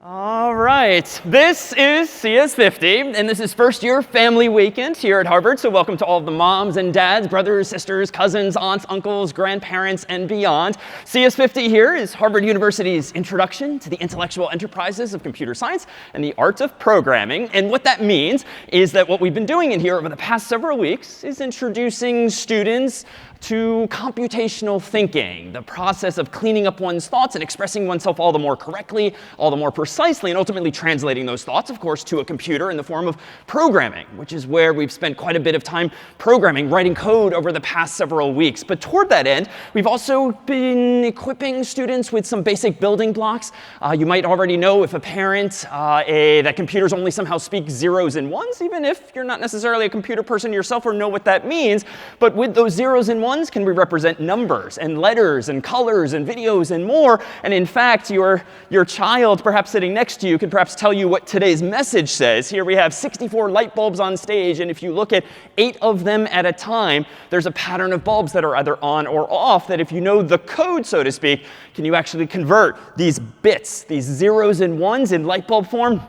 All right, this is CS50, and this is first year family weekend here at Harvard. So welcome to all of the moms and dads, brothers, sisters, cousins, aunts, uncles, grandparents, and beyond. CS50 here is Harvard University's introduction to the intellectual enterprises of computer science and the art of programming. And what that means is that what we've been doing in here over the past several weeks is introducing students to computational thinking, the process of cleaning up one's thoughts and expressing oneself all the more correctly, all the more precisely, and ultimately translating those thoughts, of course, to a computer in the form of programming, which is where we've spent quite a bit of time programming, writing code over the past several weeks. But toward that end, we've also been equipping students with some basic building blocks. You might already know, if a parent, that computers only somehow speak zeros and ones, even if you're not necessarily a computer person yourself or know what that means. But with those zeros and ones, can we represent numbers and letters and colors and videos and more. And in fact, your child, perhaps sitting next to you, could perhaps tell you what today's message says. Here we have 64 light bulbs on stage, and if you look at 8 of them at a time, there's a pattern of bulbs that are either on or off that, if you know the code, so to speak, can you actually convert these bits, these zeros and ones in light bulb form,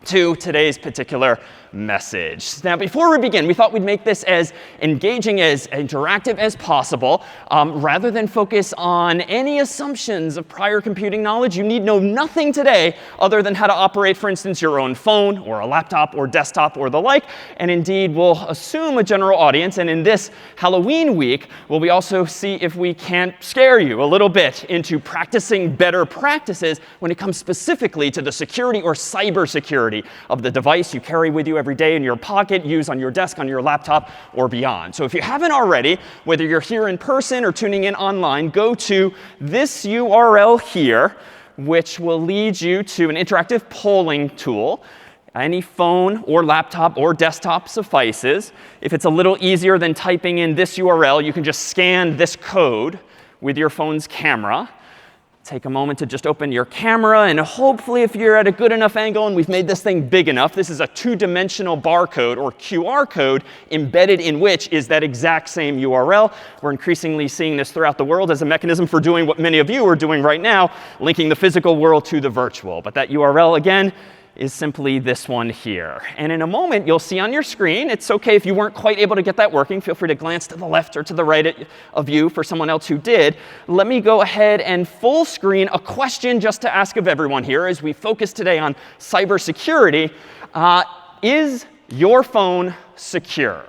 to today's particular message. Now, before we begin, we thought we'd make this as engaging, as interactive as possible. Rather than focus on any assumptions of prior computing knowledge, you need know nothing today other than how to operate, for instance, your own phone or a laptop or desktop or the like. And indeed, we'll assume a general audience. And in this Halloween week, will we also see if we can't scare you a little bit into practicing better practices when it comes specifically to the security or cybersecurity of the device you carry with you every day in your pocket, use on your desk, on your laptop, or beyond. So if you haven't already, whether you're here in person or tuning in online, go to this URL here, which will lead you to an interactive polling tool. Any phone or laptop or desktop suffices. If it's a little easier than typing in this URL, you can just scan this code with your phone's camera. Take a moment to just open your camera, and hopefully, if you're at a good enough angle and we've made this thing big enough, this is a 2-dimensional barcode or QR code embedded in which is that exact same URL. We're increasingly seeing this throughout the world as a mechanism for doing what many of you are doing right now, linking the physical world to the virtual. But that URL, again, is simply this one here. And in a moment, you'll see on your screen, it's OK if you weren't quite able to get that working. Feel free to glance to the left or to the right of you for someone else who did. Let me go ahead and full screen a question just to ask of everyone here as we focus today on cybersecurity. Is your phone secure?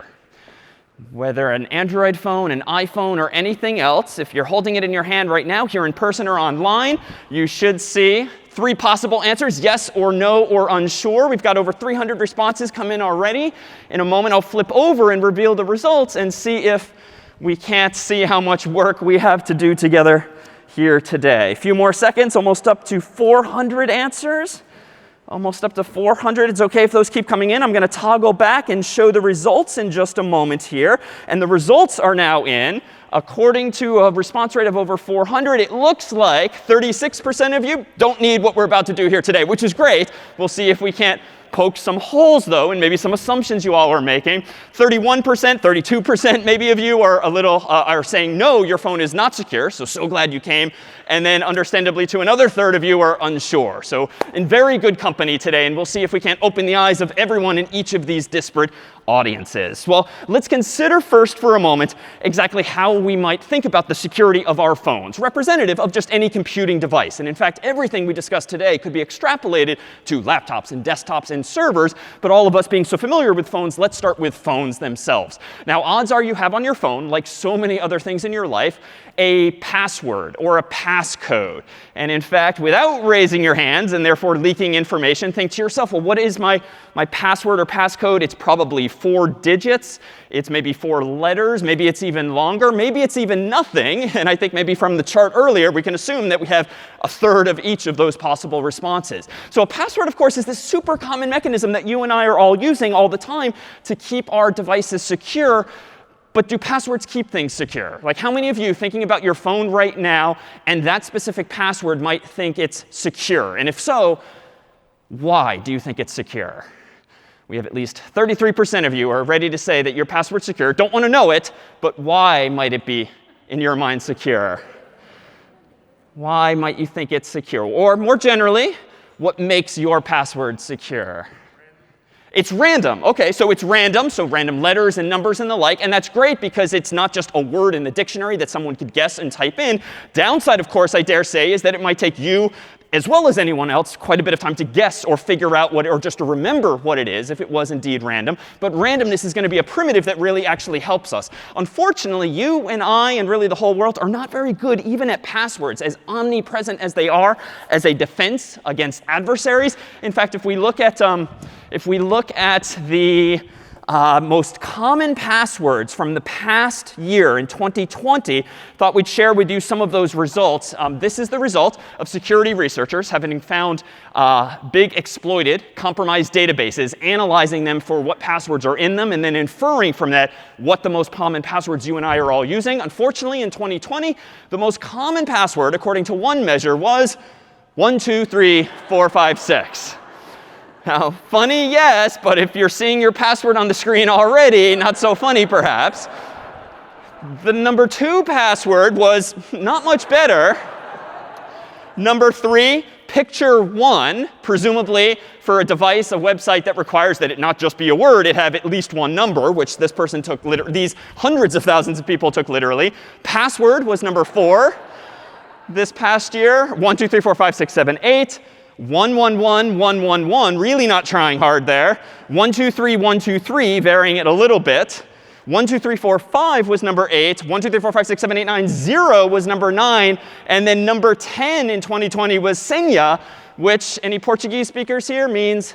Whether an Android phone, an iPhone, or anything else, if you're holding it in your hand right now, here in person or online, you should see 3 possible answers: yes or no or unsure. We've got over 300 responses come in already. In a moment, I'll flip over and reveal the results and see if we can't see how much work we have to do together here today. A few more seconds, almost up to 400 answers. Almost up to 400. It's OK if those keep coming in. I'm going to toggle back and show the results in just a moment here. And the results are now in. According to a response rate of over 400, it looks like 36% of you don't need what we're about to do here today, which is great. We'll see if we can't poke some holes, though, and maybe some assumptions you all are making. 31%, 32% maybe of you are a little are saying, no, your phone is not secure. So glad you came. And then understandably, to another third of you are unsure. So in very good company today. And we'll see if we can't open the eyes of everyone in each of these disparate audiences. Well, let's consider first for a moment exactly how we might think about the security of our phones, representative of just any computing device. And in fact, everything we discussed today could be extrapolated to laptops and desktops and servers. But all of us being so familiar with phones, let's start with phones themselves. Now, odds are you have on your phone, like so many other things in your life, a password or a passcode. And in fact, without raising your hands and therefore leaking information, think to yourself, well, what is my password or passcode? It's probably 4 digits. It's maybe 4 letters. Maybe it's even longer. Maybe it's even nothing. And I think maybe from the chart earlier, we can assume that we have a third of each of those possible responses. So a password, of course, is this super common mechanism that you and I are all using all the time to keep our devices secure. But do passwords keep things secure? Like, how many of you thinking about your phone right now and that specific password might think it's secure? And if so, why do you think it's secure? We have at least 33% of you are ready to say that your password's secure. Don't want to know it, but why might it be, in your mind, secure? Why might you think it's secure? Or more generally, what makes your password secure? It's random. OK, so it's random, so random letters and numbers and the like. And that's great because it's not just a word in the dictionary that someone could guess and type in. Downside, of course, I dare say, is that it might take you, as well as anyone else, quite a bit of time to guess or figure out what, or just to remember what it is if it was indeed random. But randomness is going to be a primitive that really actually helps us. Unfortunately, you and I and really the whole world are not very good even at passwords, as omnipresent as they are as a defense against adversaries. In fact, if we look at the most common passwords from the past year in 2020, thought we'd share with you some of those results. This is the result of security researchers having found big exploited, compromised databases, analyzing them for what passwords are in them, and then inferring from that what the most common passwords you and I are all using. Unfortunately, in 2020, the most common password, according to one measure, was 1234566. Now, funny, yes, but if you're seeing your password on the screen already, not so funny, perhaps. The number 2 password was not much better. Number 3, picture 1, presumably for a device, a website that requires that it not just be a word, it have at least one number, which this person took literally, these hundreds of thousands of people took literally. Password was number 4 this past year. 1, 2, 3, 4, 5, 6, 7, 8. 111, 111, really not trying hard there. 123, 123, varying it a little bit. 1, 2, 3, 4, 5 was number 8. 1, 2, 3, 4, 5, 6, 7, 8, 9, 0 was number 9. And then number 10 in 2020 was senha, which, any Portuguese speakers here, means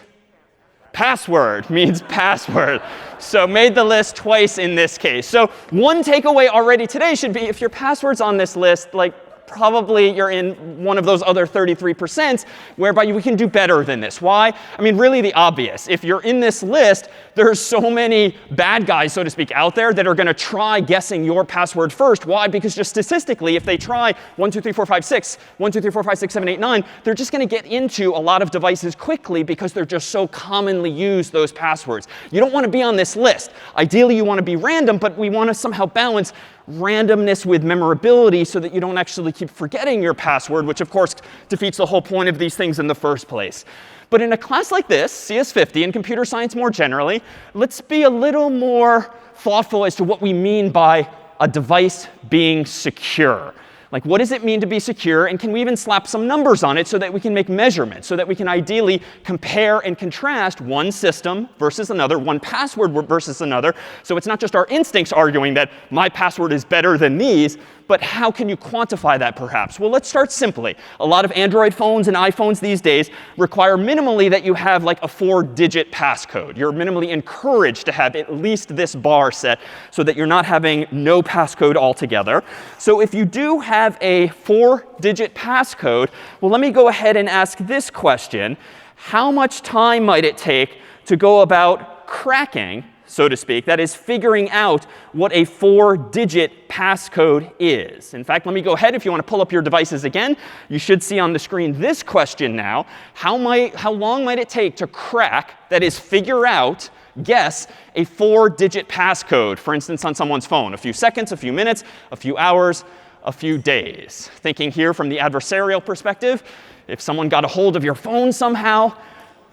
password, means password. So made the list twice in this case. So one takeaway already today should be if your password's on this list, like, probably you're in one of those other 33% whereby we can do better than this. Why? I mean, really the obvious. If you're in this list, there's so many bad guys, so to speak, out there that are going to try guessing your password first. Why? Because just statistically, if they try 1, 2, 3, 4, 5, 6, 1, 2, 3, 4, 5, 6, 7, 8, 9, they're just going to get into a lot of devices quickly because they're just so commonly used, those passwords. You don't want to be on this list. Ideally, you want to be random, but we want to somehow balance randomness with memorability so that you don't actually keep forgetting your password, which of course defeats the whole point of these things in the first place. But in a class like this, CS50, and computer science more generally, let's be a little more thoughtful as to what we mean by a device being secure. Like, what does it mean to be secure? And can we even slap some numbers on it so that we can make measurements, so that we can ideally compare and contrast one system versus another, one password versus another. So it's not just our instincts arguing that my password is better than these, but how can you quantify that perhaps? Well, let's start simply. A lot of Android phones and iPhones these days require minimally that you have like a 4-digit passcode. You're minimally encouraged to have at least this bar set so that you're not having no passcode altogether. So if you do have a 4-digit passcode, well, let me go ahead and ask this question. How much time might it take to go about cracking, so to speak, that is figuring out what a 4-digit passcode is? In fact, let me go ahead. If you want to pull up your devices again, you should see on the screen this question now. How long might it take to crack, that is figure out, guess, a 4-digit passcode, for instance, on someone's phone? A few seconds, a few minutes, a few hours, a few days. Thinking here from the adversarial perspective, if someone got a hold of your phone somehow,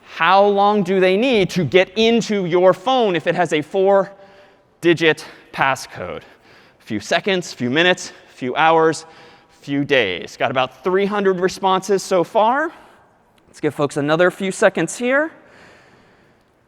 how long do they need to get into your phone if it has a 4-digit passcode? A few seconds, few minutes, few hours, few days. Got about 300 responses so far. Let's give folks another few seconds here.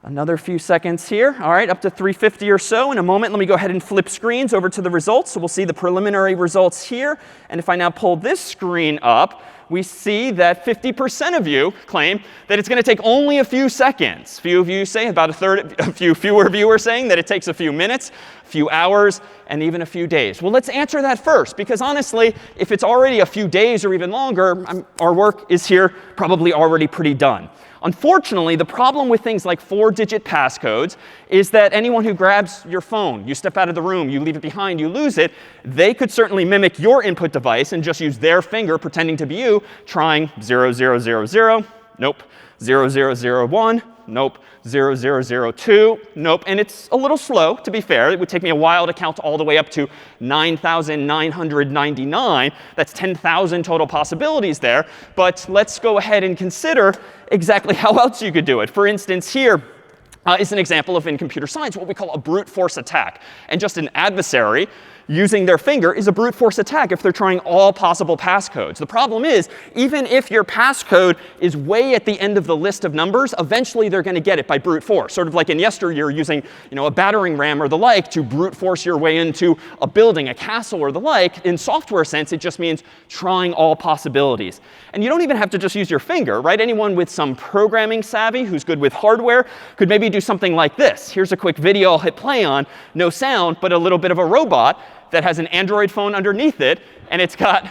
Another few seconds here. All right, up to 350 or so. In a moment, let me go ahead and flip screens over to the results. So we'll see the preliminary results here. And if I now pull this screen up, we see that 50% of you claim that it's going to take only a few seconds. Few of you say, about a third, a few fewer of you are saying that it takes a few minutes, a few hours, and even a few days. Well, let's answer that first, because honestly, if it's already a few days or even longer, our work is here probably already pretty done. Unfortunately, the problem with things like 4-digit passcodes is that anyone who grabs your phone, you step out of the room, you leave it behind, you lose it, they could certainly mimic your input device and just use their finger pretending to be you, trying 0000. Nope. 0001, nope. 0002, nope. And it's a little slow, to be fair. It would take me a while to count all the way up to 9,999. That's 10,000 total possibilities there. But let's go ahead and consider exactly how else you could do it. For instance, here is an example of, in computer science, what we call a brute force attack. And just an adversary using their finger is a brute force attack if they're trying all possible passcodes. The problem is, even if your passcode is way at the end of the list of numbers, eventually they're going to get it by brute force. Sort of like in yesteryear using a battering ram or the like to brute force your way into a building, a castle or the like. In software sense, it just means trying all possibilities. And you don't even have to just use your finger, right? Anyone with some programming savvy who's good with hardware could maybe do something like this. Here's a quick video I'll hit play on. No sound, but a little bit of a robot that has an Android phone underneath it, and it's got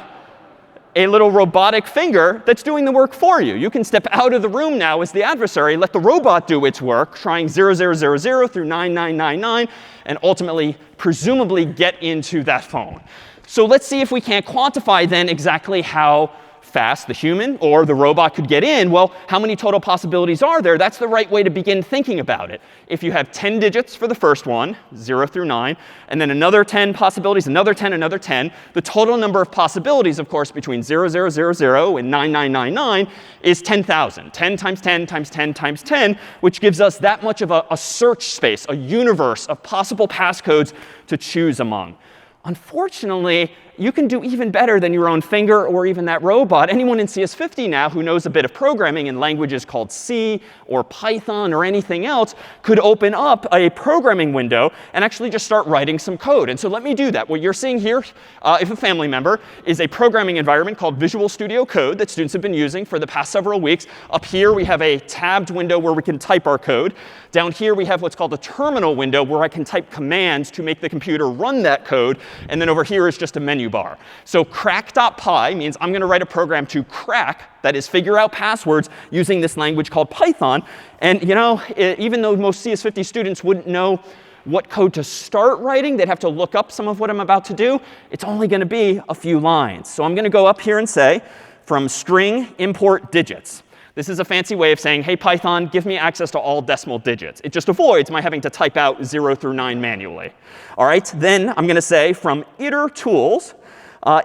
a little robotic finger that's doing the work for you. You can step out of the room now as the adversary, let the robot do its work, trying 0000 through 9999, and ultimately, presumably, get into that phone. So let's see if we can't quantify then exactly how fast the human or the robot could get in. Well, how many total possibilities are there? That's the right way to begin thinking about it. If you have 10 digits for the first one, 0 through 9, and then another 10 possibilities, another 10, another 10, the total number of possibilities, of course, between 0000 and 9999 is 10,000. 10 times 10 times 10 times 10, which gives us that much of a search space, a universe of possible passcodes to choose among. Unfortunately, you can do even better than your own finger or even that robot. Anyone in CS50 now who knows a bit of programming in languages called C or Python or anything else could open up a programming window and actually just start writing some code. And so let me do that. What you're seeing here, if a family member, is a programming environment called Visual Studio Code that students have been using for the past several weeks. Up here, we have a tabbed window where we can type our code. Down here, we have what's called a terminal window where I can type commands to make the computer run that code. And then over here is just a menu bar. So crack.py means I'm going to write a program to crack, that is, figure out passwords using this language called Python. And even though most CS50 students wouldn't know what code to start writing, they'd have to look up some of what I'm about to do. It's only going to be a few lines. So I'm going to go up here and say, from string import digits. This is a fancy way of saying, hey, Python, give me access to all decimal digits. It just avoids my having to type out 0 through 9 manually. All right, then I'm going to say, from iter tools,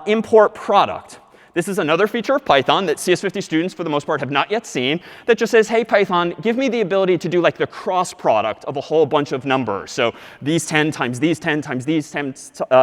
import product. This is another feature of Python that CS50 students, for the most part, have not yet seen, that just says, hey, Python, give me the ability to do like the cross product of a whole bunch of numbers. So these 10 times these 10 times these 10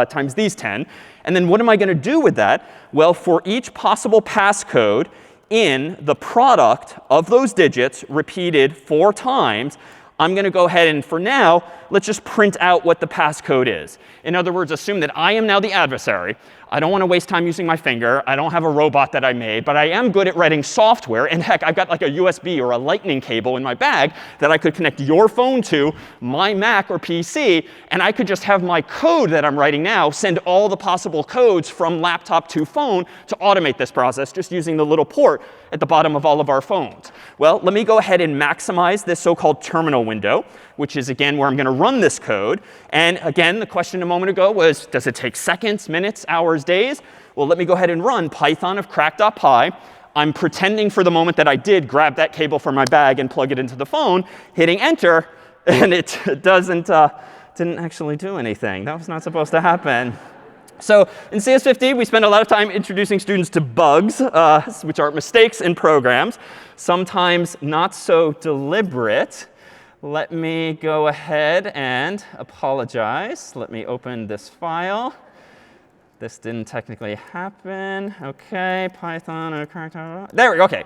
times these 10. And then what am I going to do with that? Well, for each possible passcode in the product of those digits repeated 4 times, I'm going to go ahead and, for now, let's just print out what the passcode is. In other words, assume that I am now the adversary. I don't want to waste time using my finger. I don't have a robot that I made. But I am good at writing software. And heck, I've got like a USB or a lightning cable in my bag that I could connect your phone to, my Mac or PC. And I could just have my code that I'm writing now send all the possible codes from laptop to phone to automate this process just using the little port at the bottom of all of our phones. Well, let me go ahead and maximize this so-called terminal window, which is, again, where I'm going to run this code. And again, the question a moment ago was, does it take seconds, minutes, hours, days? Well, let me go ahead and run Python of crack.py. I'm pretending for the moment that I did grab that cable from my bag and plug it into the phone, hitting enter, and it didn't actually do anything. That was not supposed to happen. So in CS50, we spend a lot of time introducing students to bugs, which are mistakes in programs, sometimes not so deliberate. Let me go ahead and apologize. Let me open this file. This didn't technically happen. OK, Python. There we go. OK.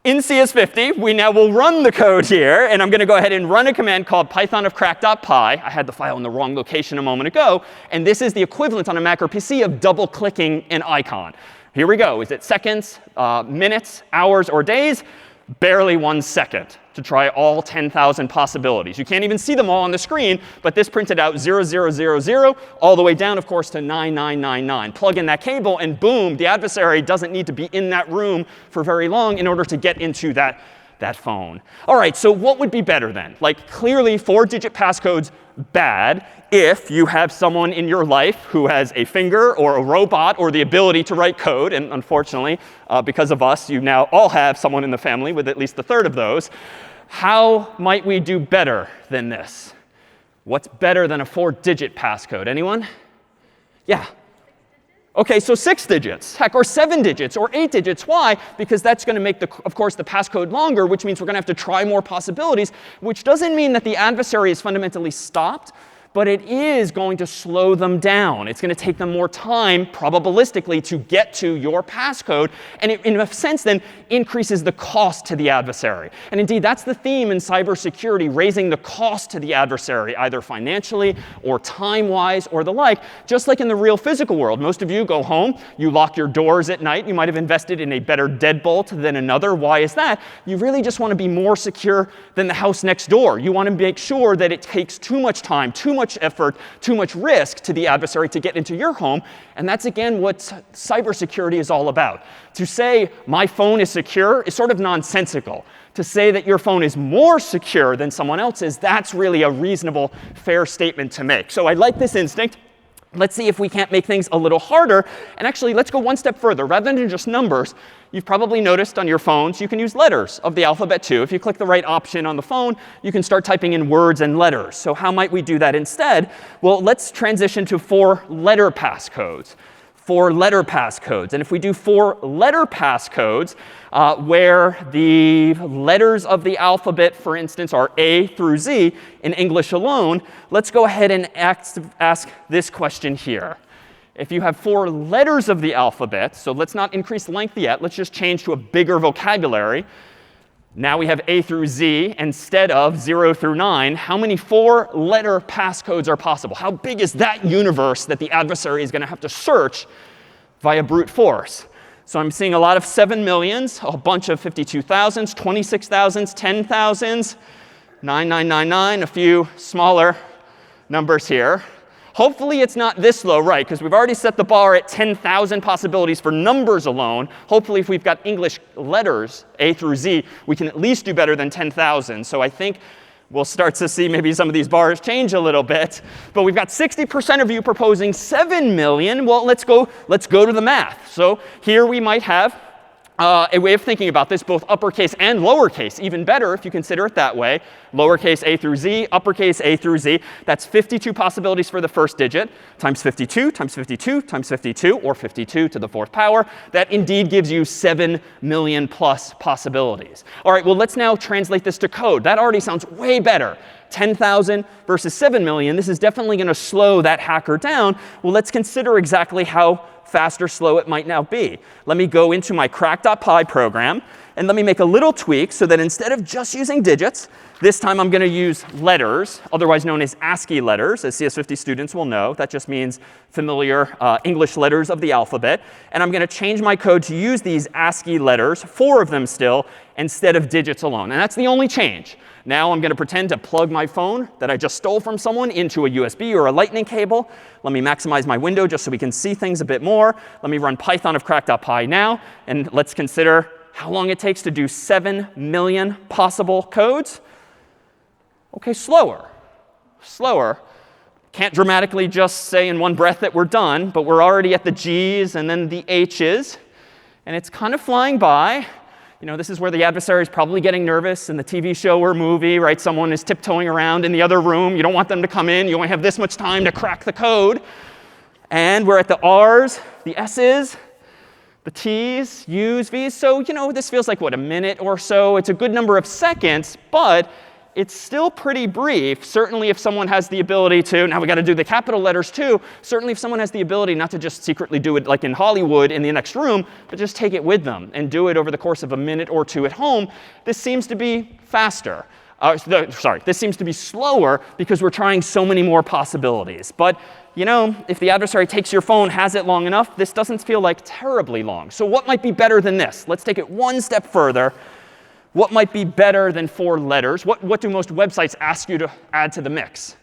In CS50, we now will run the code here. And I'm going to go ahead and run a command called python of crack.py. I had the file in the wrong location a moment ago. And this is the equivalent on a Mac or PC of double-clicking an icon. Here we go. Is it seconds, minutes, hours, or days? Barely 1 second to try all 10,000 possibilities. You can't even see them all on the screen, but this printed out 0000 all the way down, of course, to 9999. Plug in that cable, and boom, the adversary doesn't need to be in that room for very long in order to get into that that phone. All right, so what would be better then? Like, clearly, 4-digit passcodes, bad if you have someone in your life who has a finger or a robot or the ability to write code. And unfortunately, because of us, you now all have someone in the family with at least a third of those. How might we do better than this? What's better than a 4-digit passcode? Anyone? Yeah. OK, so 6 digits, heck, or 7 digits, or 8 digits. Why? Because that's going to make, of course, the passcode longer, which means we're going to have to try more possibilities, which doesn't mean that the adversary is fundamentally stopped, but it is going to slow them down. It's going to take them more time, probabilistically, to get to your passcode. And it, in a sense, then increases the cost to the adversary. And indeed, that's the theme in cybersecurity, raising the cost to the adversary, either financially or time-wise or the like, just like in the real physical world. Most of you go home, you lock your doors at night. You might have invested in a better deadbolt than another. Why is that? You really just want to be more secure than the house next door. You want to make sure that it takes too much time, too much effort, too much risk to the adversary to get into your home. And that's, again, what cybersecurity is all about. To say my phone is secure is sort of nonsensical. To say that your phone is more secure than someone else's, that's really a reasonable, fair statement to make. So I like this instinct. Let's see if we can't make things a little harder. And actually, let's go one step further. Rather than just numbers, you've probably noticed on your phones, you can use letters of the alphabet too. If you click the right option on the phone, you can start typing in words and letters. So how might we do that instead? Well, let's transition to 4-letter passcodes. 4-letter passcodes. And if we do 4-letter passcodes, where the letters of the alphabet, for instance, are A through Z in English alone, let's go ahead and ask this question here. If you have 4 letters of the alphabet, so let's not increase length yet. Let's just change to a bigger vocabulary. Now we have A through Z instead of 0 through 9. How many 4-letter passcodes are possible? How big is that universe that the adversary is going to have to search via brute force? So I'm seeing a lot of 7 millions, a bunch of 52,000s, 26,000s, 10,000s, 9999, a few smaller numbers here. Hopefully it's not this low, right? Because we've already set the bar at 10,000 possibilities for numbers alone. Hopefully if we've got English letters, A through Z, we can at least do better than 10,000. So I think we'll start to see maybe some of these bars change a little bit. But we've got 60% of you proposing 7 million. Well, let's go to the math. So here we might have a way of thinking about this, both uppercase and lowercase, even better if you consider it that way. Lowercase A through Z, uppercase A through Z. That's 52 possibilities for the first digit, times 52, times 52, times 52, or 52 to the 4th power. That indeed gives you 7 million plus possibilities. All right, well, let's now translate this to code. That already sounds way better. 10,000 versus 7 million. This is definitely going to slow that hacker down. Well, let's consider exactly how fast or slow it might now be. Let me go into my crack.py program, and let me make a little tweak so that instead of just using digits, this time I'm going to use letters, otherwise known as ASCII letters, as CS50 students will know. That just means familiar English letters of the alphabet. And I'm going to change my code to use these ASCII letters, 4 of them still, instead of digits alone. And that's the only change. Now I'm going to pretend to plug my phone that I just stole from someone into a USB or a lightning cable. Let me maximize my window just so we can see things a bit more. Let me run Python of crack.py now. And let's consider how long it takes to do 7 million possible codes. OK, slower. Can't dramatically just say in one breath that we're done. But we're already at the G's and then the H's. And it's kind of flying by. You know, this is where the adversary is probably getting nervous in the TV show or movie, right? Someone is tiptoeing around in the other room. You don't want them to come in. You only have this much time to crack the code. And we're at the R's, the S's, the T's, U's, V's. So, you know, this feels like, what, a minute or so? It's a good number of seconds, but it's still pretty brief. Certainly if someone has the ability to, now we got to do the capital letters too. Certainly if someone has the ability not to just secretly do it like in Hollywood in the next room, but just take it with them and do it over the course of a minute or two at home, this seems to be faster. This seems to be slower because we're trying so many more possibilities. But, you know, if the adversary takes your phone, has it long enough, this doesn't feel like terribly long. So what might be better than this? Let's take it one step further. What might be better than 4 letters? What do most websites ask you to add to the mix?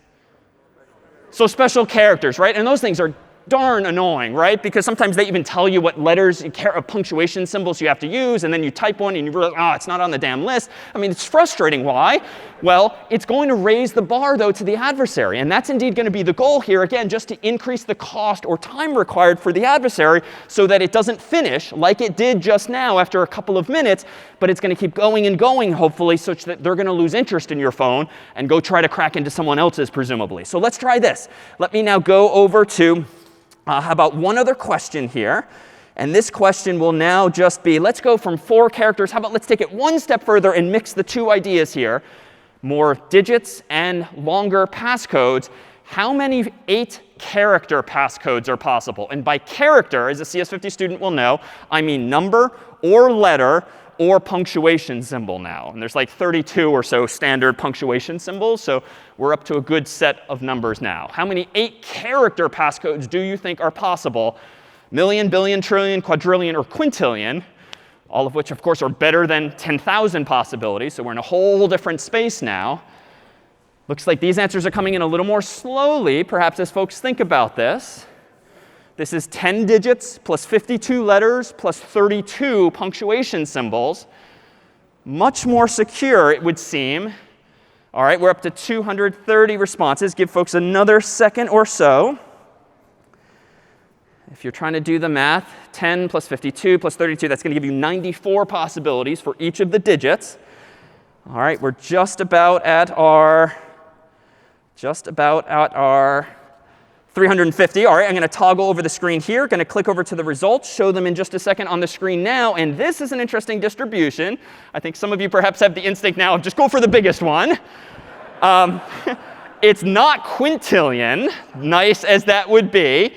So special characters, right? And those things are darn annoying, right? Because sometimes they even tell you what letters, punctuation symbols you have to use, and then you type one and you realize, oh, it's not on the damn list. I mean, it's frustrating. Why? Well, it's going to raise the bar, though, to the adversary. And that's indeed going to be the goal here, again, just to increase the cost or time required for the adversary so that it doesn't finish like it did just now after a couple of minutes, but it's going to keep going and going, hopefully, such that they're going to lose interest in your phone and go try to crack into someone else's, presumably. So let's try this. Let me now go over to how about one other question here? And this question will now just be, let's go from 4 characters. How about let's take it one step further and mix the 2 ideas here. More digits and longer passcodes. How many 8-character passcodes are possible? And by character, as a CS50 student will know, I mean number or letter or punctuation symbol now. And there's like 32 or so standard punctuation symbols. So we're up to a good set of numbers now. How many 8-character passcodes do you think are possible? Million, billion, trillion, quadrillion, or quintillion? All of which, of course, are better than 10,000 possibilities. So we're in a whole different space now. Looks like these answers are coming in a little more slowly, perhaps as folks think about this. This is 10 digits plus 52 letters plus 32 punctuation symbols. Much more secure, it would seem. All right, we're up to 230 responses. Give folks another second or so. If you're trying to do the math, 10 plus 52 plus 32, that's going to give you 94 possibilities for each of the digits. All right, we're just about at our 350. All right, I'm going to toggle over the screen here. Going to click over to the results, show them in just a second on the screen now. And this is an interesting distribution. I think some of you perhaps have the instinct now of just go for the biggest one. It's not quintillion, nice as that would be.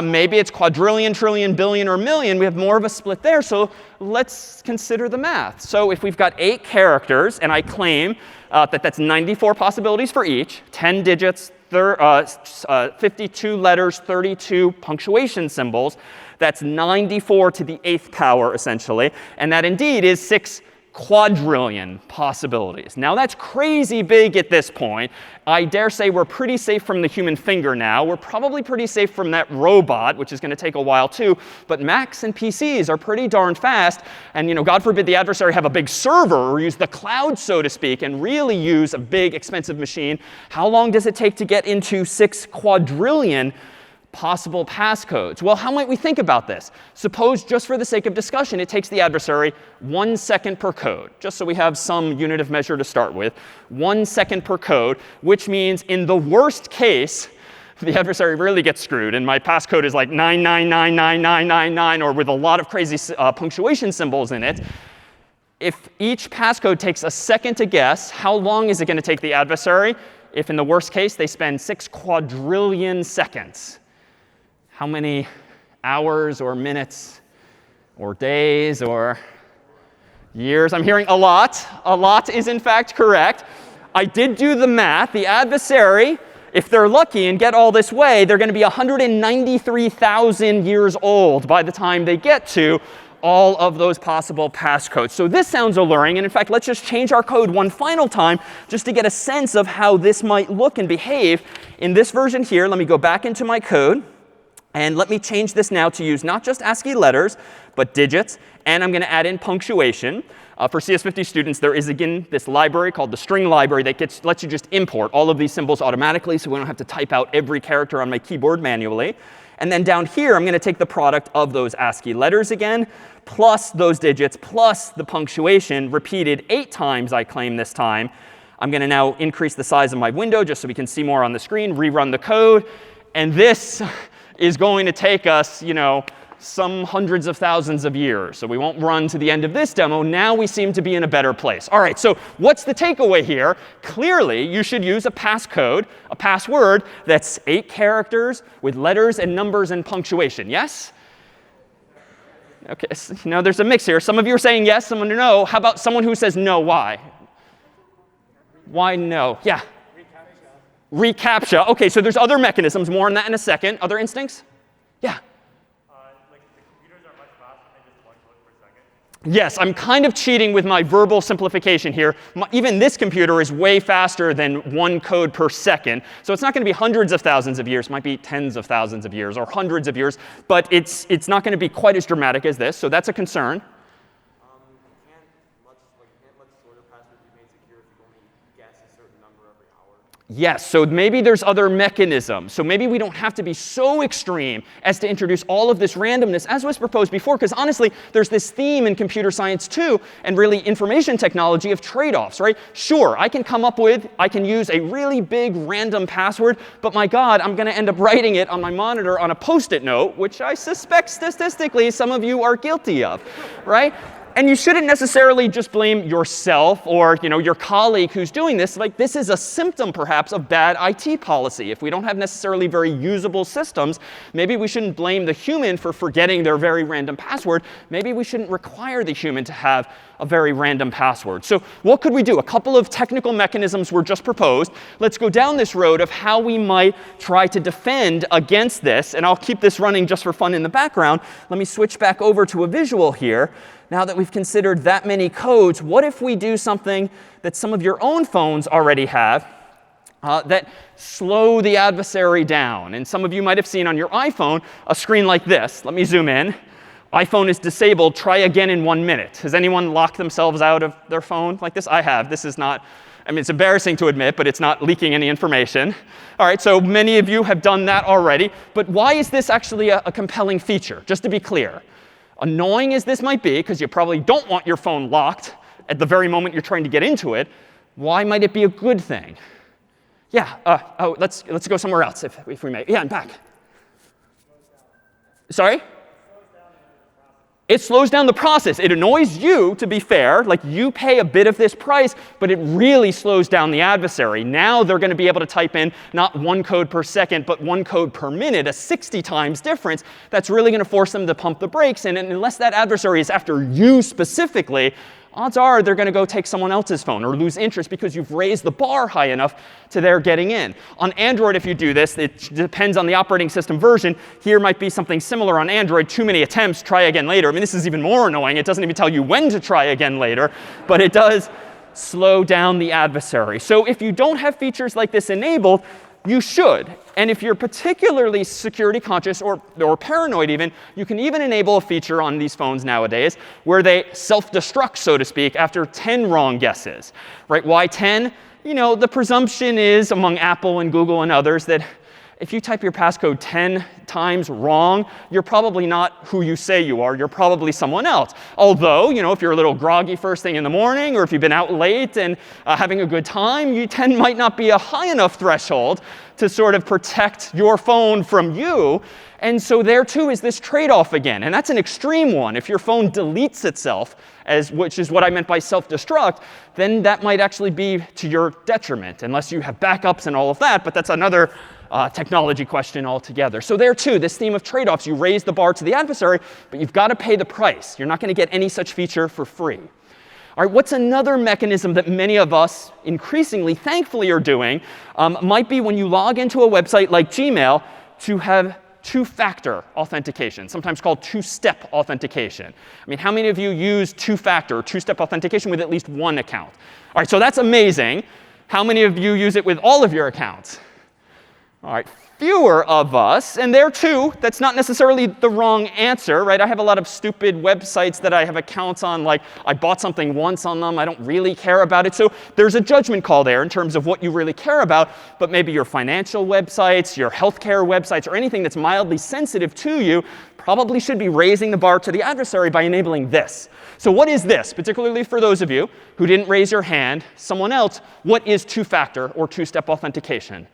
Maybe it's quadrillion, trillion, billion, or million. We have more of a split there. So let's consider the math. So if we've got 8 characters, and I claim that that's 94 possibilities for each, 10 digits, 52 letters, 32 punctuation symbols, that's 94 to the 8th power, essentially. And that indeed is 6 quadrillion possibilities. Now, that's crazy big at this point. I dare say we're pretty safe from the human finger now. We're probably pretty safe from that robot, which is going to take a while too. But Macs and PCs are pretty darn fast. And God forbid the adversary have a big server or use the cloud, so to speak, and really use a big, expensive machine. How long does it take to get into 6 quadrillion possible passcodes? Well, how might we think about this? Suppose, just for the sake of discussion, it takes the adversary 1 second per code, just so we have some unit of measure to start with. 1 second per code, which means in the worst case, the adversary really gets screwed, and my passcode is like 9999999, or with a lot of crazy punctuation symbols in it. If each passcode takes a second to guess, how long is it going to take the adversary? If in the worst case, they spend 6 quadrillion seconds. How many hours or minutes or days or years? I'm hearing a lot. A lot is, in fact, correct. I did do the math. The adversary, if they're lucky and get all this way, they're going to be 193,000 years old by the time they get to all of those possible passcodes. So this sounds alluring. And in fact, let's just change our code one final time just to get a sense of how this might look and behave. In this version here, let me go back into my code. And let me change this now to use not just ASCII letters, but digits. And I'm going to add in punctuation. For CS50 students, there is, again, this library called the string library that lets you just import all of these symbols automatically, so we don't have to type out every character on my keyboard manually. And then down here, I'm going to take the product of those ASCII letters again, plus those digits, plus the punctuation, repeated 8 times, I claim this time. I'm going to now increase the size of my window just so we can see more on the screen, rerun the code. And this is going to take us, some hundreds of thousands of years. So we won't run to the end of this demo. Now we seem to be in a better place. All right, so what's the takeaway here? Clearly, you should use a passcode, a password that's 8 characters with letters and numbers and punctuation. Yes? OK, there's a mix here. Some of you are saying yes, someone no. How about someone who says no? Why? Why no? Yeah. Recaptcha. OK, so there's other mechanisms. More on that in a second. Other instincts? Yeah. Like the computers are much faster than just 1 code per second. Yes, I'm kind of cheating with my verbal simplification here. Even this computer is way faster than 1 code per second. So it's not going to be hundreds of thousands of years. It might be tens of thousands of years or hundreds of years. But it's not going to be quite as dramatic as this. So that's a concern. Can't much shorter passwords be made secure if you only guess a certain number every hour? Yes, so maybe there's other mechanisms. So maybe we don't have to be so extreme as to introduce all of this randomness as was proposed before. Because honestly, there's this theme in computer science too, and really information technology of trade-offs, right? Sure, I can use a really big random password, but my God, I'm going to end up writing it on my monitor on a Post-it note, which I suspect statistically some of you are guilty of, right? And you shouldn't necessarily just blame yourself or your colleague who's doing this. Like, this is a symptom, perhaps, of bad IT policy. If we don't have necessarily very usable systems, maybe we shouldn't blame the human for forgetting their very random password. Maybe we shouldn't require the human to have a very random password. So what could we do? A couple of technical mechanisms were just proposed. Let's go down this road of how we might try to defend against this. And I'll keep this running just for fun in the background. Let me switch back over to a visual here. Now that we've considered that many codes, what if we do something that some of your own phones already have that slow the adversary down? And some of you might have seen on your iPhone a screen like this. Let me zoom in. iPhone is disabled. Try again in 1 minute. Has anyone locked themselves out of their phone like this? I have. This is not, I mean, it's embarrassing to admit, but it's not leaking any information. All right, so many of you have done that already. But why is this actually a compelling feature? Just to be clear. Annoying as this might be, because you probably don't want your phone locked at the very moment you're trying to get into it, why might it be a good thing? Yeah, let's go somewhere else if we may. Yeah, I'm back. Sorry? It slows down the process. It annoys you, to be fair. Like, you pay a bit of this price, but it really slows down the adversary. Now they're going to be able to type in not 1 code per second, but 1 code per minute, a 60 times difference. That's really going to force them to pump the brakes. And unless that adversary is after you specifically, odds are they're going to go take someone else's phone or lose interest because you've raised the bar high enough to their getting in. On Android, if you do this, it depends on the operating system version. Here might be something similar on Android. Too many attempts, try again later. I mean, this is even more annoying. It doesn't even tell you when to try again later, but it does slow down the adversary. So if you don't have features like this enabled, you should. And if you're particularly security conscious or paranoid even, you can even enable a feature on these phones nowadays where they self-destruct, so to speak, after 10 wrong guesses. Right? Why 10? The presumption is among Apple and Google and others that if you type your passcode 10 times wrong, you're probably not who you say you are. You're probably someone else. Although, if you're a little groggy first thing in the morning, or if you've been out late and having a good time, 10 might not be a high enough threshold to sort of protect your phone from you. And so there, too, is this trade-off again. And that's an extreme one. If your phone deletes itself, which is what I meant by self-destruct, then that might actually be to your detriment, unless you have backups and all of that. But that's another technology question altogether. So there, too, this theme of trade-offs. You raise the bar to the adversary, but you've got to pay the price. You're not going to get any such feature for free. All right, what's another mechanism that many of us increasingly, thankfully, are doing? Might be when you log into a website like Gmail to have two-factor authentication, sometimes called two-step authentication. I mean, how many of you use two-factor, two-step authentication with at least one account? All right, so that's amazing. How many of you use it with all of your accounts? All right, fewer of us. And there, too, that's not necessarily the wrong answer, right? I have a lot of stupid websites that I have accounts on, like I bought something once on them. I don't really care about it. So there's a judgment call there in terms of what you really care about. But maybe your financial websites, your healthcare websites, or anything that's mildly sensitive to you probably should be raising the bar to the adversary by enabling this. So what is this? Particularly for those of you who didn't raise your hand, someone else, what is two-factor or two-step authentication?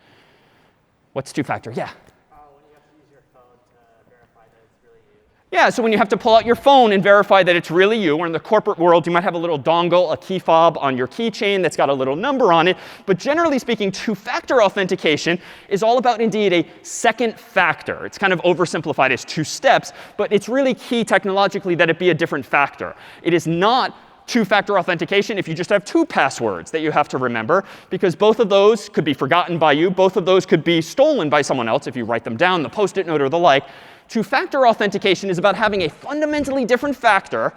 What's two-factor? Yeah? When you have to use your phone to verify that it's really you. Yeah, so when you have to pull out your phone and verify that it's really you, or in the corporate world, you might have a little dongle, a key fob on your keychain that's got a little number on it. But generally speaking, two-factor authentication is all about, indeed, a second factor. It's kind of oversimplified as 2 steps, but it's really key technologically that it be a different factor. It is not two-factor authentication if you just have 2 passwords that you have to remember, because both of those could be forgotten by you. Both of those could be stolen by someone else if you write them down, the Post-it note or the like. Two-factor authentication is about having a fundamentally different factor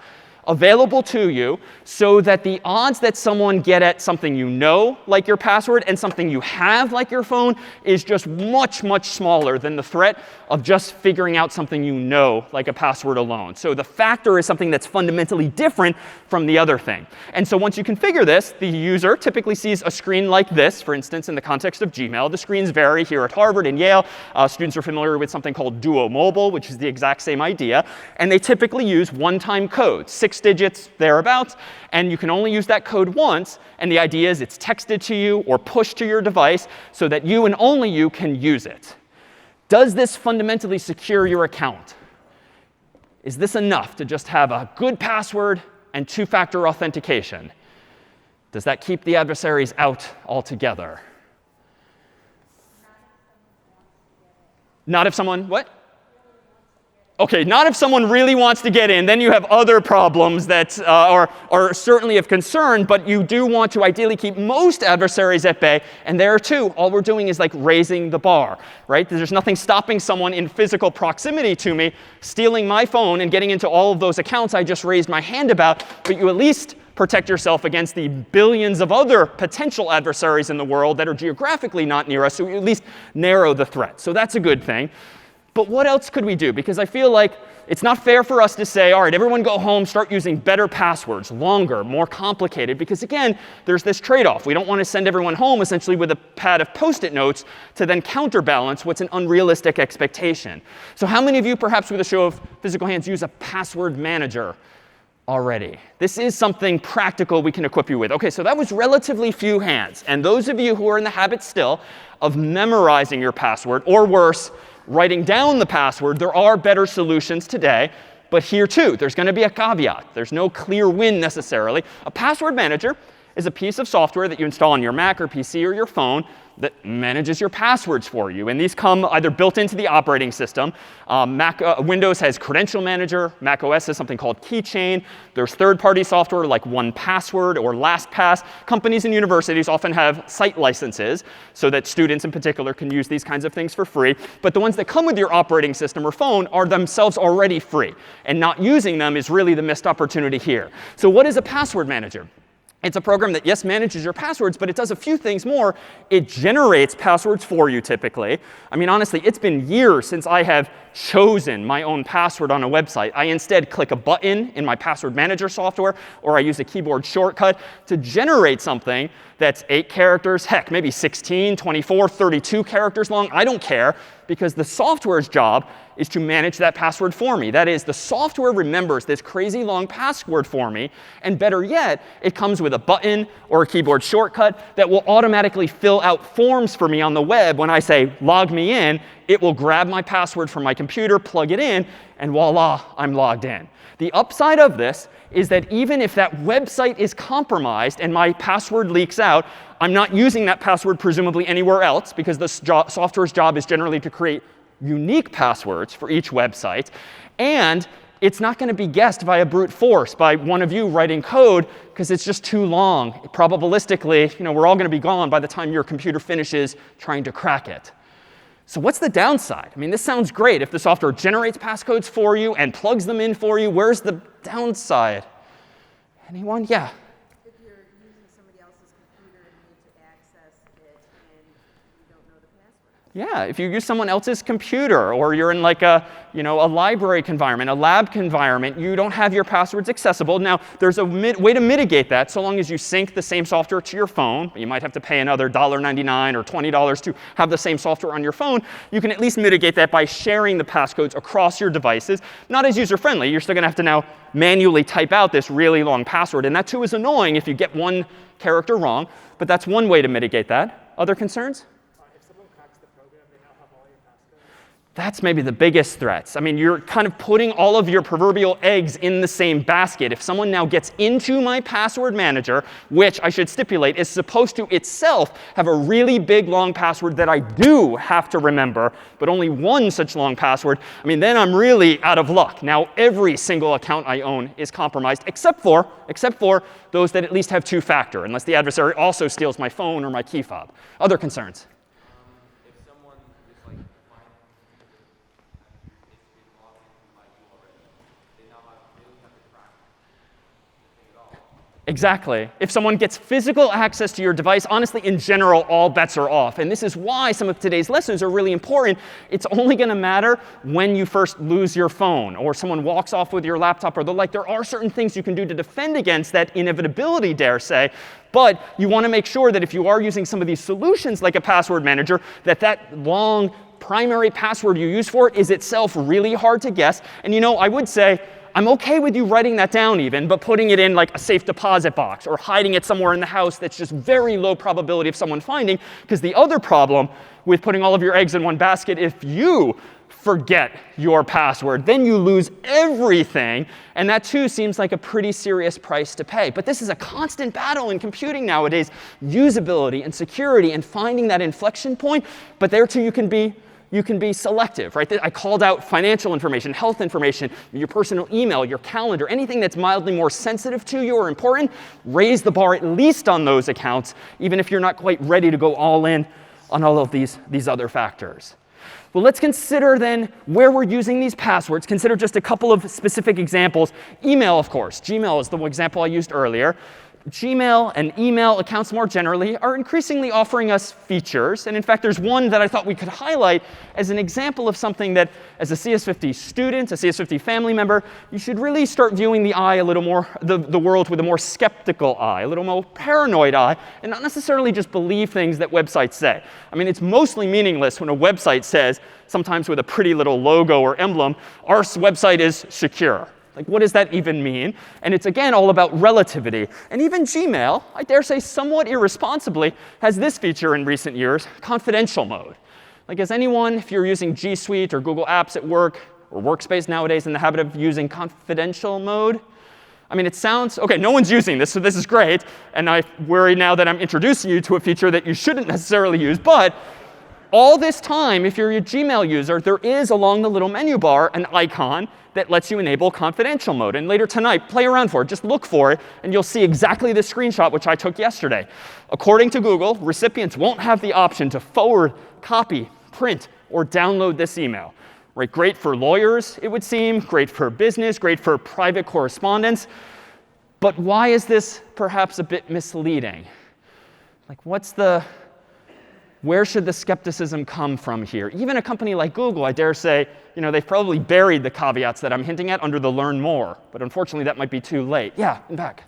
available to you so that the odds that someone get at something you know, like your password, and something you have, like your phone, is just much, much smaller than the threat of just figuring out something you know, like a password alone. So the factor is something that's fundamentally different from the other thing. And so once you configure this, the user typically sees a screen like this, for instance, in the context of Gmail. The screens vary here at Harvard and Yale. Students are familiar with something called Duo Mobile, which is the exact same idea. And they typically use one-time code, 6 digits thereabouts. And you can only use that code once. And the idea is it's texted to you or pushed to your device so that you and only you can use it. Does this fundamentally secure your account? Is this enough to just have a good password and two-factor authentication? Does that keep the adversaries out altogether? Not if someone, what? OK, not if someone really wants to get in. Then you have other problems that are certainly of concern. But you do want to ideally keep most adversaries at bay. And there, too, all we're doing is like raising the bar, right? There's nothing stopping someone in physical proximity to me stealing my phone and getting into all of those accounts I just raised my hand about. But you at least protect yourself against the billions of other potential adversaries in the world that are geographically not near us. So you at least narrow the threat. So that's a good thing. But what else could we do? Because I feel like it's not fair for us to say, all right, everyone go home, start using better passwords, longer, more complicated. Because again, there's this trade-off. We don't want to send everyone home essentially with a pad of Post-it notes to then counterbalance what's an unrealistic expectation. So how many of you, perhaps with a show of physical hands, use a password manager already? This is something practical we can equip you with. OK, so that was relatively few hands. And those of you who are in the habit still of memorizing your password, or worse, writing down the password, there are better solutions today. But here, too, there's going to be a caveat. There's no clear win necessarily. A password manager is a piece of software that you install on your Mac or PC or your phone that manages your passwords for you. And these come either built into the operating system. Windows has Credential Manager. Mac OS has something called Keychain. There's third-party software like 1Password or LastPass. Companies and universities often have site licenses so that students in particular can use these kinds of things for free. But the ones that come with your operating system or phone are themselves already free. And not using them is really the missed opportunity here. So what is a password manager? It's a program that, yes, manages your passwords, but it does a few things more. It generates passwords for you, typically. I mean, honestly, it's been years since I have chosen my own password on a website. I instead click a button in my password manager software, or I use a keyboard shortcut to generate something that's 8 characters, heck, maybe 16, 24, 32 characters long. I don't care, because the software's job is to manage that password for me. That is, the software remembers this crazy long password for me. And better yet, it comes with a button or a keyboard shortcut that will automatically fill out forms for me on the web. When I say log me in, it will grab my password from my computer, plug it in, and voila, I'm logged in. The upside of this is that even if that website is compromised and my password leaks out, I'm not using that password presumably anywhere else, because the software's job is generally to create unique passwords for each website. And it's not going to be guessed via brute force by one of you writing code, because it's just too long. Probabilistically, we're all going to be gone by the time your computer finishes trying to crack it. So what's the downside? I mean, this sounds great. If the software generates passcodes for you and plugs them in for you, where's the downside? Anyone? Yeah. If you're using somebody else's computer and need to access it and you don't know the password. Yeah, if you use someone else's computer, or you're in like a library environment, a lab environment, you don't have your passwords accessible. Now, there's a way to mitigate that so long as you sync the same software to your phone. You might have to pay another $1.99 or $20 to have the same software on your phone. You can at least mitigate that by sharing the passcodes across your devices. Not as user-friendly. You're still going to have to now manually type out this really long password. And that, too, is annoying if you get one character wrong. But that's one way to mitigate that. Other concerns? That's maybe the biggest threats. I mean, you're kind of putting all of your proverbial eggs in the same basket. If someone now gets into my password manager, which I should stipulate is supposed to itself have a really big, long password that I do have to remember, but only one such long password, I mean, then I'm really out of luck. Now, every single account I own is compromised, except for those that at least have two-factor, unless the adversary also steals my phone or my key fob. Other concerns? If someone is like they don't have the track. Exactly. If someone gets physical access to your device, honestly, in general, all bets are off. And this is why some of today's lessons are really important. It's only going to matter when you first lose your phone or someone walks off with your laptop or the like. There are certain things you can do to defend against that inevitability, dare say. But you want to make sure that if you are using some of these solutions like a password manager, that long primary password you use for it is itself really hard to guess. And I would say, I'm OK with you writing that down even, but putting it in like a safe deposit box or hiding it somewhere in the house that's just very low probability of someone finding. Because the other problem with putting all of your eggs in one basket, if you forget your password, then you lose everything. And that, too, seems like a pretty serious price to pay. But this is a constant battle in computing nowadays, usability and security and finding that inflection point. But there, too, you can be selective, right? I called out financial information, health information, your personal email, your calendar, anything that's mildly more sensitive to you or important. Raise the bar at least on those accounts, even if you're not quite ready to go all in on all of these other factors. Well, let's consider then where we're using these passwords. Consider just a couple of specific examples. Email, of course. Gmail is the example I used earlier. Gmail and email accounts more generally are increasingly offering us features. And in fact, there's one that I thought we could highlight as an example of something that, as a CS50 student, a CS50 family member, you should really start viewing the world with a more skeptical eye, a little more paranoid eye, and not necessarily just believe things that websites say. I mean, it's mostly meaningless when a website says, sometimes with a pretty little logo or emblem, our website is secure. Like, what does that even mean? And it's, again, all about relativity. And even Gmail, I dare say somewhat irresponsibly, has this feature in recent years, confidential mode. Like, is anyone, if you're using G Suite or Google Apps at work or Workspace nowadays, in the habit of using confidential mode? I mean, it sounds, OK, no one's using this, so this is great. And I worry now that I'm introducing you to a feature that you shouldn't necessarily use. But all this time, if you're a Gmail user, there is along the little menu bar an icon that lets you enable confidential mode. And later tonight, play around for it. Just look for it, and you'll see exactly this screenshot, which I took yesterday. According to Google, recipients won't have the option to forward, copy, print, or download this email. Right? Great for lawyers, it would seem. Great for business. Great for private correspondence. But why is this perhaps a bit misleading? Like, where should the skepticism come from here? Even a company like Google, I dare say, they've probably buried the caveats that I'm hinting at under the learn more. But unfortunately, that might be too late. Yeah, in back.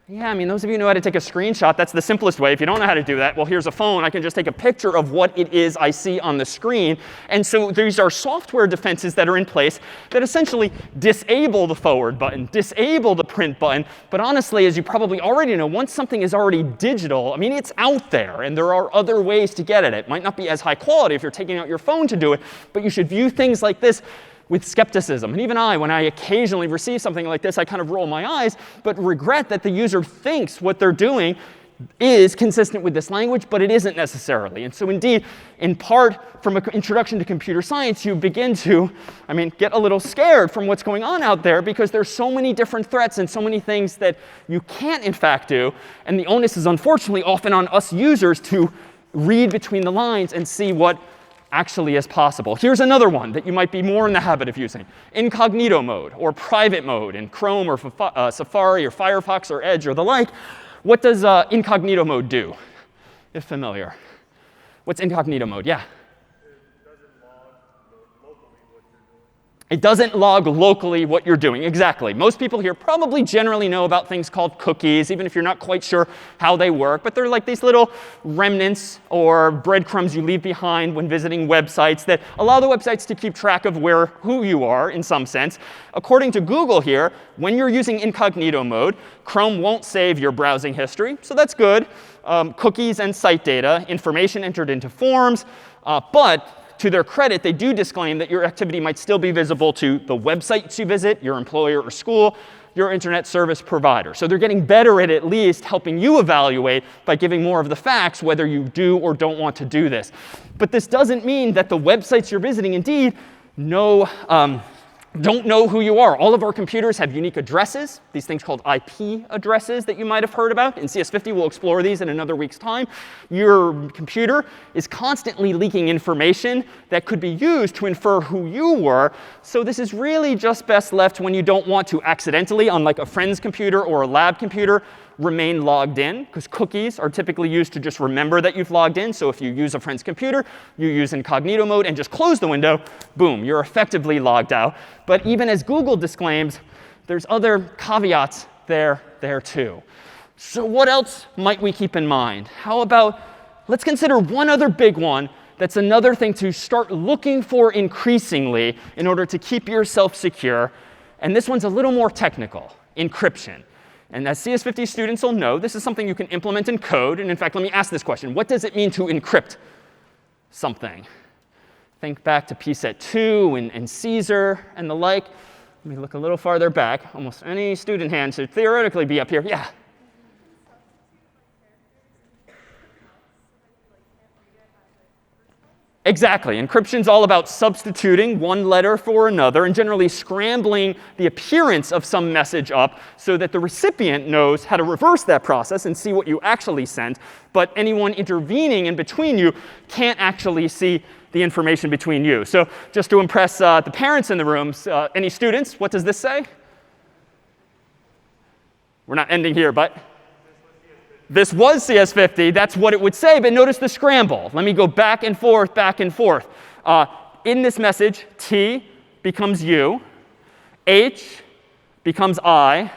Yeah, I mean, those of you who know how to take a screenshot, that's the simplest way. If you don't know how to do that, well, here's a phone. I can just take a picture of what it is I see on the screen. And so these are software defenses that are in place that essentially disable the forward button, disable the print button. But honestly, as you probably already know, once something is already digital, I mean, it's out there. And there are other ways to get at it. It might not be as high quality if you're taking out your phone to do it. But you should view things like this with skepticism. And even when I occasionally receive something like this, I kind of roll my eyes, but regret that the user thinks what they're doing is consistent with this language, but it isn't necessarily. And so indeed, in part, from an introduction to computer science, you begin to, get a little scared from what's going on out there because there's so many different threats and so many things that you can't, in fact, do. And the onus is unfortunately often on us users to read between the lines and see what actually is possible. Here's another one that you might be more in the habit of using. Incognito mode or private mode in Chrome or Safari or Firefox or Edge or the like. What does incognito mode do, if familiar? What's incognito mode? Yeah? It doesn't log locally what you're doing. Exactly. Most people here probably generally know about things called cookies, even if you're not quite sure how they work. But they're like these little remnants or breadcrumbs you leave behind when visiting websites that allow the websites to keep track of who you are in some sense. According to Google here, when you're using incognito mode, Chrome won't save your browsing history. So that's good. Cookies and site data, information entered into forms. But to their credit, they do disclaim that your activity might still be visible to the websites you visit, your employer or school, your internet service provider. So they're getting better at least helping you evaluate by giving more of the facts whether you do or don't want to do this. But this doesn't mean that the websites you're visiting indeed know don't know who you are. All of our computers have unique addresses, these things called IP addresses that you might have heard about. In CS50, we'll explore these in another week's time. Your computer is constantly leaking information that could be used to infer who you were. So this is really just best left when you don't want to accidentally, on like a friend's computer or a lab computer, remain logged in, because cookies are typically used to just remember that you've logged in. So if you use a friend's computer, you use incognito mode and just close the window, boom, you're effectively logged out. But even as Google disclaims, there's other caveats there too. So what else might we keep in mind? How about, let's consider one other big one that's another thing to start looking for increasingly in order to keep yourself secure. And this one's a little more technical, encryption. And as CS50 students will know, this is something you can implement in code. And in fact, let me ask this question. What does it mean to encrypt something? Think back to PSET 2 and Caesar and the like. Let me look a little farther back. Almost any student hand should theoretically be up here. Yeah? Exactly. Encryption's all about substituting one letter for another and generally scrambling the appearance of some message up so that the recipient knows how to reverse that process and see what you actually sent. But anyone intervening in between you can't actually see the information between you. So just to impress the parents in the room, any students, what does this say? We're not ending here, but this was CS50. That's what it would say. But notice the scramble. Let me go back and forth, back and forth. In this message, T becomes you. H becomes I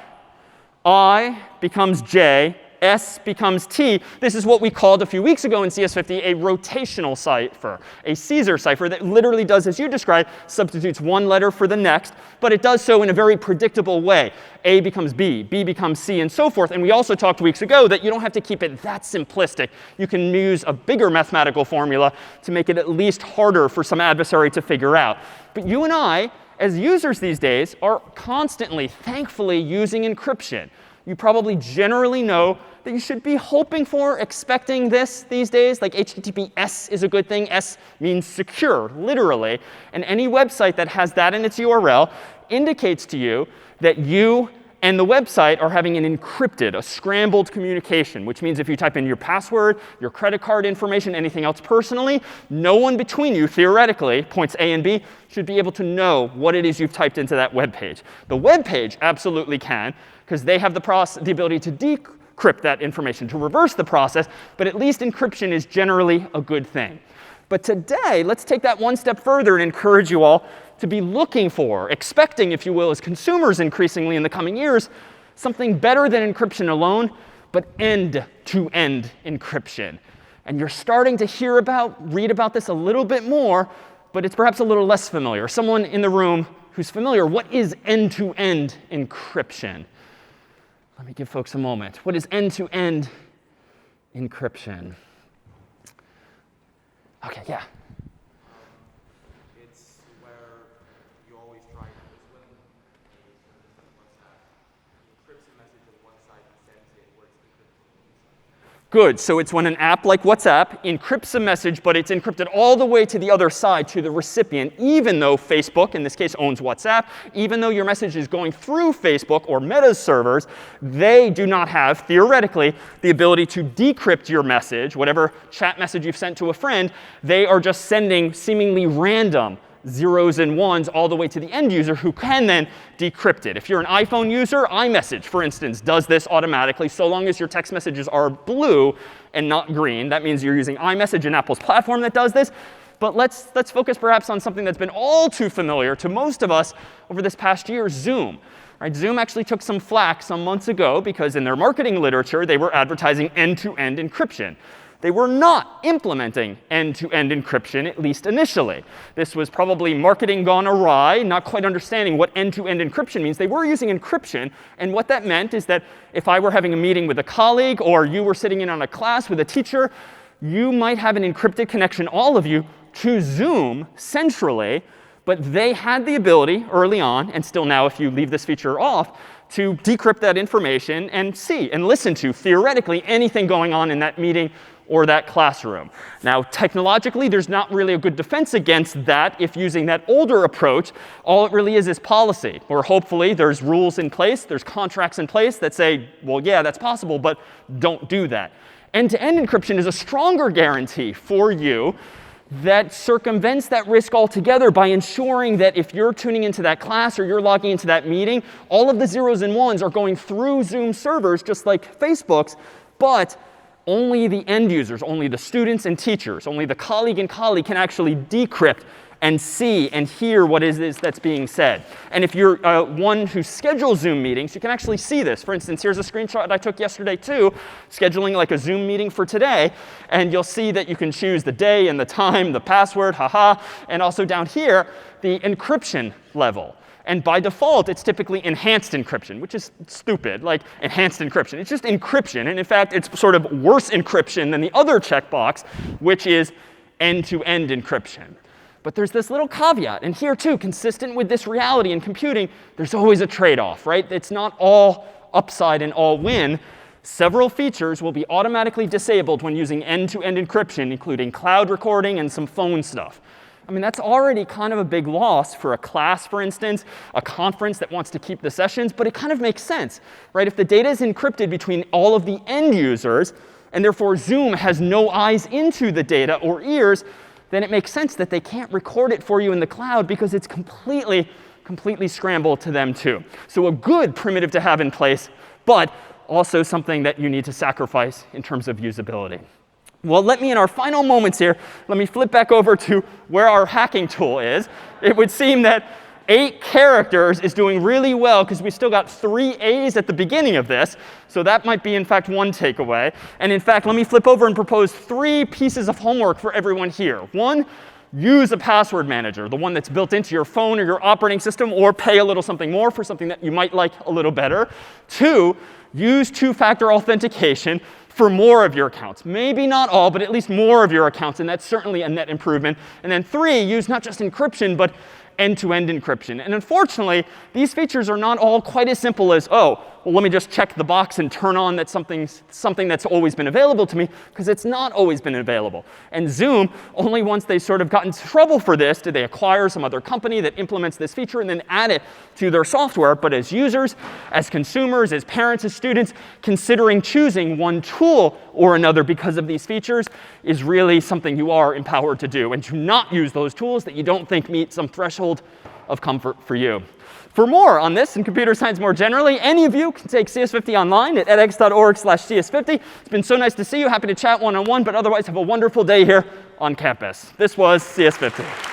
becomes J. S becomes T. This is what we called a few weeks ago in CS50 a rotational cipher, a Caesar cipher that literally does, as you described, substitutes one letter for the next. But it does so in a very predictable way. A becomes B, B becomes C, and so forth. And we also talked weeks ago that you don't have to keep it that simplistic. You can use a bigger mathematical formula to make it at least harder for some adversary to figure out. But you and I, as users these days, are constantly, thankfully, using encryption. You probably generally know that you should be hoping for, expecting this these days. Like HTTPS is a good thing. S means secure, literally. And any website that has that in its URL indicates to you that you and the website are having an encrypted, a scrambled communication, which means if you type in your password, your credit card information, anything else personally, no one between you, theoretically, points A and B, should be able to know what it is you've typed into that web page. The web page absolutely can, because they have the ability to decrypt that information, to reverse the process. But at least encryption is generally a good thing. But today, let's take that one step further and encourage you all to be looking for, expecting, if you will, as consumers increasingly in the coming years, something better than encryption alone, but end-to-end encryption. And you're starting to read about this a little bit more, but it's perhaps a little less familiar. Someone in the room who's familiar, what is end-to-end encryption? Let me give folks a moment. What is end-to-end encryption? OK, yeah. It's where you always try to when encrypts a message on one side and sends it where it's encrypted on the other side. Good. So it's when an app like WhatsApp encrypts a message, but it's encrypted all the way to the other side, to the recipient, even though Facebook, in this case, owns WhatsApp, even though your message is going through Facebook or Meta's servers, they do not have, theoretically, the ability to decrypt your message, whatever chat message you've sent to a friend. They are just sending seemingly random zeros and ones all the way to the end user who can then decrypt it. If you're an iPhone user, iMessage, for instance, does this automatically so long as your text messages are blue and not green. That means you're using iMessage and Apple's platform that does this. But let's focus perhaps on something that's been all too familiar to most of us over this past year, Zoom. Right? Zoom actually took some flack some months ago because in their marketing literature, they were advertising end-to-end encryption. They were not implementing end-to-end encryption, at least initially. This was probably marketing gone awry, not quite understanding what end-to-end encryption means. They were using encryption. And what that meant is that if I were having a meeting with a colleague or you were sitting in on a class with a teacher, you might have an encrypted connection, all of you, to Zoom centrally. But they had the ability early on, and still now if you leave this feature off, to decrypt that information and see and listen to, theoretically, anything going on in that meeting or that classroom. Now, technologically, there's not really a good defense against that if using that older approach. All it really is policy, where hopefully there's rules in place, there's contracts in place that say, well, yeah, that's possible, but don't do that. End-to-end encryption is a stronger guarantee for you that circumvents that risk altogether by ensuring that if you're tuning into that class or you're logging into that meeting, all of the zeros and ones are going through Zoom servers, just like Facebook's, but only the end users, only the students and teachers, only the colleague and colleague can actually decrypt and see and hear what it is that's being said. And if you're one who schedules Zoom meetings, you can actually see this. For instance, here's a screenshot I took yesterday too, scheduling like a Zoom meeting for today. And you'll see that you can choose the day and the time, the password, haha, and also down here, the encryption level. And by default, it's typically enhanced encryption, which is stupid, like enhanced encryption. It's just encryption. And in fact, it's sort of worse encryption than the other checkbox, which is end-to-end encryption. But there's this little caveat. And here, too, consistent with this reality in computing, there's always a trade-off, right? It's not all upside and all win. Several features will be automatically disabled when using end-to-end encryption, including cloud recording and some phone stuff. I mean, that's already kind of a big loss for a class, for instance, a conference that wants to keep the sessions. But it kind of makes sense, right? If the data is encrypted between all of the end users, and therefore Zoom has no eyes into the data or ears, then it makes sense that they can't record it for you in the cloud because it's completely scrambled to them too. So a good primitive to have in place, but also something that you need to sacrifice in terms of usability. Well, let me, in our final moments here, let me flip back over to where our hacking tool is. It would seem that 8 characters is doing really well because we still got 3 A's at the beginning of this. So that might be, in fact, one takeaway. And in fact, let me flip over and propose 3 pieces of homework for everyone here. 1, use a password manager, the one that's built into your phone or your operating system, or pay a little something more for something that you might like a little better. 2, use two-factor authentication for more of your accounts. Maybe not all, but at least more of your accounts. And that's certainly a net improvement. And then 3, use not just encryption, but end-to-end encryption. And unfortunately, these features are not all quite as simple as, oh, well, let me just check the box and turn on that something that's always been available to me, because it's not always been available. And Zoom, only once they sort of got into trouble for this did they acquire some other company that implements this feature and then add it to their software. But as users, as consumers, as parents, as students, considering choosing one tool or another because of these features is really something you are empowered to do, and to not use those tools that you don't think meet some threshold of comfort for you. For more on this and computer science more generally, any of you can take CS50 online at edx.org/CS50. It's been so nice to see you. Happy to chat one-on-one, but otherwise have a wonderful day here on campus. This was CS50.